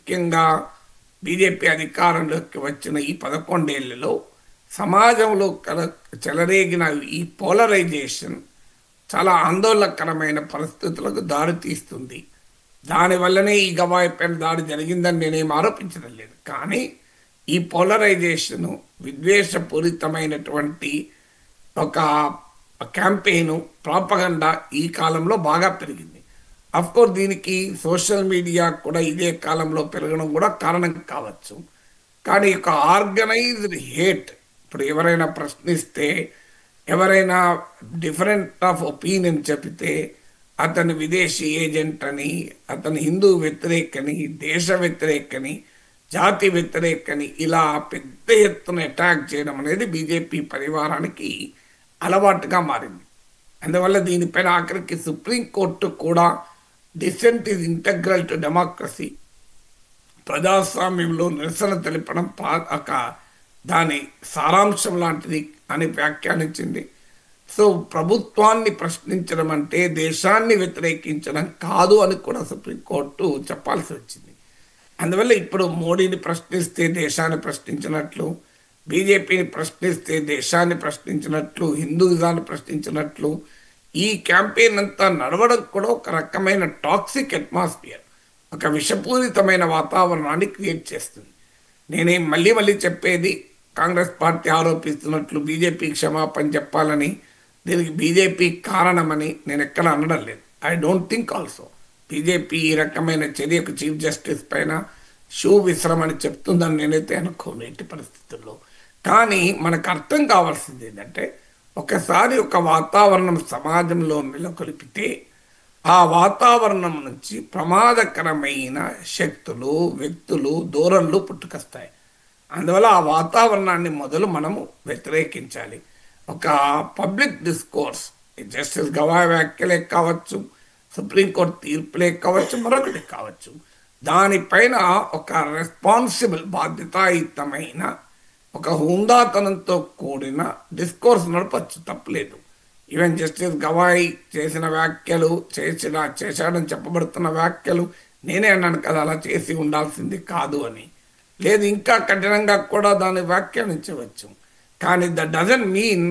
ముఖ్యంగా బీజేపీ అధికారంలోకి వచ్చిన ఈ 11 ఏళ్లలో సమాజంలో చెలరేగిన ఈ పోలరైజేషన్ చాలా ఆందోళనకరమైన పరిస్థితులకు దారితీస్తుంది. దానివల్లనే ఈ గవాయి పైన దాడి జరిగిందని నేనేం ఆరోపించడం లేదు. కానీ ఈ పోలరైజేషను విద్వేషపూరితమైనటువంటి ఒక క్యాంపెయిన్ ప్రాపగండా ఈ కాలంలో బాగా పెరిగింది. అఫ్కోర్స్ దీనికి సోషల్ మీడియా కూడా ఇదే కాలంలో పెరగడం కూడా కారణం కావచ్చు. కానీ ఒక ఆర్గనైజ్డ్ హేట్, ఇప్పుడు ఎవరైనా ప్రశ్నిస్తే, ఎవరైనా డిఫరెంట్ ఆఫ్ ఒపీనియన్ చెబితే అతను విదేశీ ఏజెంట్ అని, అతను హిందూ వ్యతిరేకని, దేశ వ్యతిరేకని, జాతి వ్యతిరేకని ఇలా పెద్ద ఎత్తున అటాక్ చేయడం అనేది బీజేపీ పరివారానికి అలవాటుగా మారింది. అందువల్ల దీనిపైన ఆఖరికి సుప్రీంకోర్టు కూడా dissent is integral to democracy, ప్రజాస్వామ్యంలో నిరసన తెలపడం దాని సారాంశం లాంటిది అని వ్యాఖ్యానించింది. సో ప్రభుత్వాన్ని ప్రశ్నించడం అంటే దేశాన్ని వ్యతిరేకించడం కాదు అని కూడా సుప్రీంకోర్టు చెప్పాల్సి వచ్చింది. అందువల్ల ఇప్పుడు మోడీని ప్రశ్నిస్తే దేశాన్ని ప్రశ్నించినట్లు, బీజేపీని ప్రశ్నిస్తే దేశాన్ని ప్రశ్నించినట్లు, హిందూయిజాన్ని ప్రశ్నించినట్లు ఈ క్యాంపెయిన్ అంతా నడవడం కూడా ఒక రకమైన టాక్సిక్ అట్మాస్ఫియర్, ఒక విషపూరితమైన వాతావరణాన్ని క్రియేట్ చేస్తుంది. నేనేం మళ్ళీ చెప్పేది, కాంగ్రెస్ పార్టీ ఆరోపిస్తున్నట్లు బీజేపీ క్షమాపణ చెప్పాలని, దీనికి బీజేపీ కారణమని నేను ఎక్కడ అనడం లేదు. I don't think also BJP ఈ రకమైన చర్యకు చీఫ్ జస్టిస్ పైన షూ విశ్రమని చెప్తుందని నేనైతే అనుకోను ఎట్టి పరిస్థితుల్లో. కానీ మనకు అర్థం కావాల్సింది ఏంటంటే, ఒకసారి ఒక వాతావరణం సమాజంలో నెలకొల్పితే ఆ వాతావరణం నుంచి ప్రమాదకరమైన శక్తులు, వ్యక్తులు, ధోరణులు పుట్టుకొస్తాయి. అందువల్ల ఆ వాతావరణాన్ని మొదలు మనము వ్యతిరేకించాలి. ఒక పబ్లిక్ డిస్కోర్స్, జస్టిస్ గవాయ్ వ్యాఖ్యలే కావచ్చు, సుప్రీంకోర్టు తీర్పులే కావచ్చు, మరొకటి కావచ్చు, దానిపైన ఒక రెస్పాన్సిబుల్ బాధ్యతాయుతమైన ఒక హుందాతనంతో కూడిన డిస్కోర్స్ నడపచ్చు, తప్పలేదు. ఈవెన్ జస్టిస్ గవాయ్ చేసిన వ్యాఖ్యలు, చేశాడని చెప్పబడుతున్న వ్యాఖ్యలు నేనే అన్నాను కదా అలా చేసి ఉండాల్సింది కాదు అని. లేదు, ఇంకా కఠినంగా కూడా దాన్ని వ్యాఖ్యానించవచ్చు. కానీ దట్ డజంట్ మీన్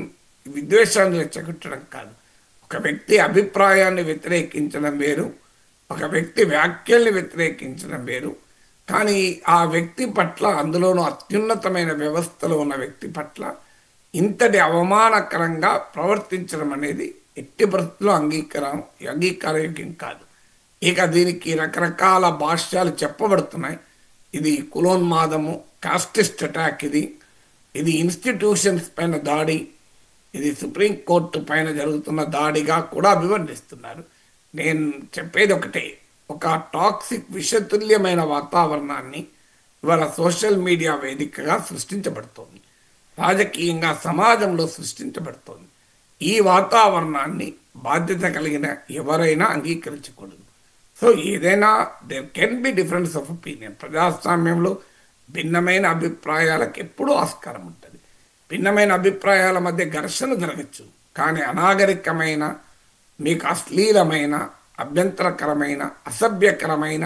విద్వేషాన్ని రెచ్చగొట్టడం కాదు. ఒక వ్యక్తి అభిప్రాయాన్ని వ్యతిరేకించడం వేరు, ఒక వ్యక్తి వ్యాఖ్యల్ని వ్యతిరేకించడం వేరు. కానీ ఆ వ్యక్తి పట్ల, అందులోనూ అత్యున్నతమైన వ్యవస్థలో ఉన్న వ్యక్తి పట్ల ఇంతటి అవమానకరంగా ప్రవర్తించడం అనేది ఎట్టి పరిస్థితుల్లో అంగీకారయోగ్యం కాదు. ఇక దీనికి రకరకాల భాష్యాలు చెప్పబడుతున్నాయి. ఇది కులోన్మాదము, కాస్టిస్ట్ అటాక్, ఇది ఇన్స్టిట్యూషన్స్ పైన దాడి, ఇది సుప్రీంకోర్టు పైన జరుగుతున్న దాడిగా కూడా అభివర్ణిస్తున్నారు. నేను చెప్పేది ఒకటే, ఒక టాక్సిక్ విషతుల్యమైన వాతావరణాన్ని ఇవాళ సోషల్ మీడియా వేదికగా సృష్టించబడుతోంది, రాజకీయంగా సమాజంలో సృష్టించబడుతోంది. ఈ వాతావరణాన్ని బాధ్యత కలిగిన ఎవరైనా అంగీకరించకూడదు. సో ఏదైనా there can be difference of opinion. ప్రజాస్వామ్యంలో భిన్నమైన అభిప్రాయాలకు ఎప్పుడూ ఆస్కారం ఉంటుంది. భిన్నమైన అభిప్రాయాల మధ్య ఘర్షణ జరగచ్చు. కానీ అనాగరికమైన, మీకు అశ్లీలమైన, అభ్యంతరకరమైన, అసభ్యకరమైన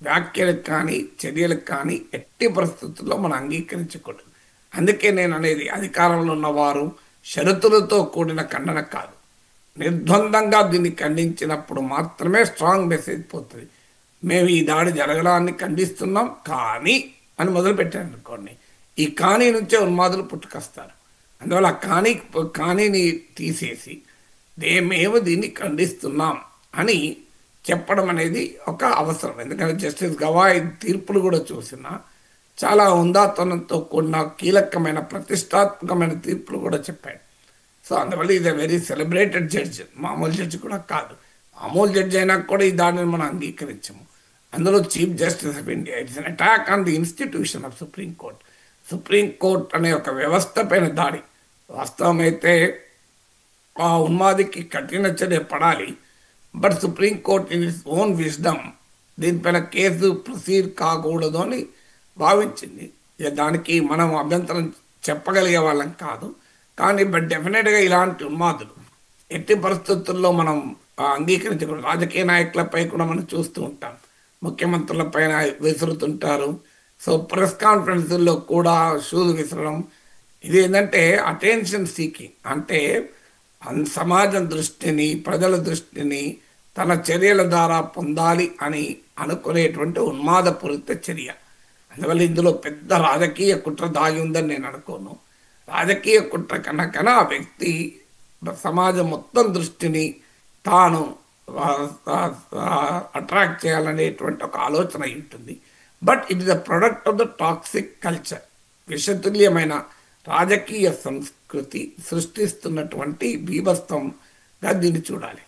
వ్యాఖ్యలకు కానీ చర్యలకు కానీ ఎట్టి పరిస్థితుల్లో మనం అంగీకరించకూడదు. అందుకే నేను అనేది, అధికారంలో ఉన్నవారు షరతులతో కూడిన ఖండన కాదు, నిర్ద్వందంగా దీన్ని ఖండించినప్పుడు మాత్రమే స్ట్రాంగ్ మెసేజ్ పోతుంది. మేము ఈ దాడి జరగడాన్ని ఖండిస్తున్నాం కానీ అని మొదలుపెట్టాను అనుకోండి, ఈ కానీ నుంచే ఉన్మాదులు పుట్టుకొస్తారు. అందువల్ల కానీని తీసేసి మేము దీన్ని ఖండిస్తున్నాం అని చెప్పడం అనేది ఒక అవసరం. ఎందుకంటే జస్టిస్ గవాయ్ తీర్పులు కూడా చూసినా చాలా హుందాతనంతో కూడిన కీలకమైన ప్రతిష్టాత్మకమైన తీర్పులు కూడా చెప్పాడు. సో అందువల్ల ఇది వెరీ సెలబ్రేటెడ్ జడ్జ్, మామూలు జడ్జి కూడా కాదు. మామూలు జడ్జి అయినా కూడా ఈ దాడిని మనం అంగీకరించము. అందులో chief justice of India, it's an attack on the institution of supreme court. Supreme court అనే ఒక వ్యవస్థ పైన దాడి. వాస్తవమైతే ఆ ఉన్మాదికి కఠిన చర్య పడాలి, but supreme court in its own wisdom దీనిపైన కేసు ప్రొసీడ్ కాకూడదు అని భావించింది. ఇక దానికి మనం అభ్యంతరం చెప్పగలిగే వాళ్ళం కాదు. కానీ బట్ డెఫినెట్గా ఇలాంటి ఉన్మాదులు ఎట్టి పరిస్థితుల్లో మనం అంగీకరించకూడదు. రాజకీయ నాయకులపై కూడా మనం చూస్తూ ఉంటాం. ముఖ్యమంత్రుల పైన విసురుతుంటారు. సో ప్రెస్ కాన్ఫరెన్సుల్లో కూడా షూలు విసరడం, ఇది ఏంటంటే అటెన్షన్ సీకింగ్. అంటే సమాజం దృష్టిని, ప్రజల దృష్టిని తన చర్యల ద్వారా పొందాలి అని అనుకునేటువంటి ఉన్మాదపూరిత చర్య. అందువల్ల ఇందులో పెద్ద రాజకీయ కుట్ర దాగి ఉందని నేను అనుకోను. రాజకీయ కుట్ర కన్నా ఆ వ్యక్తి సమాజం మొత్తం దృష్టిని తాను అట్రాక్ట్ చేయాలనేటువంటి ఒక ఆలోచన అయి ఉంటుంది. But it is the product of the toxic culture. విషతుల్యమైన రాజకీయ సంస్కృతి సృష్టిస్తున్నటువంటి బీభత్సంగా దీన్ని చూడాలి.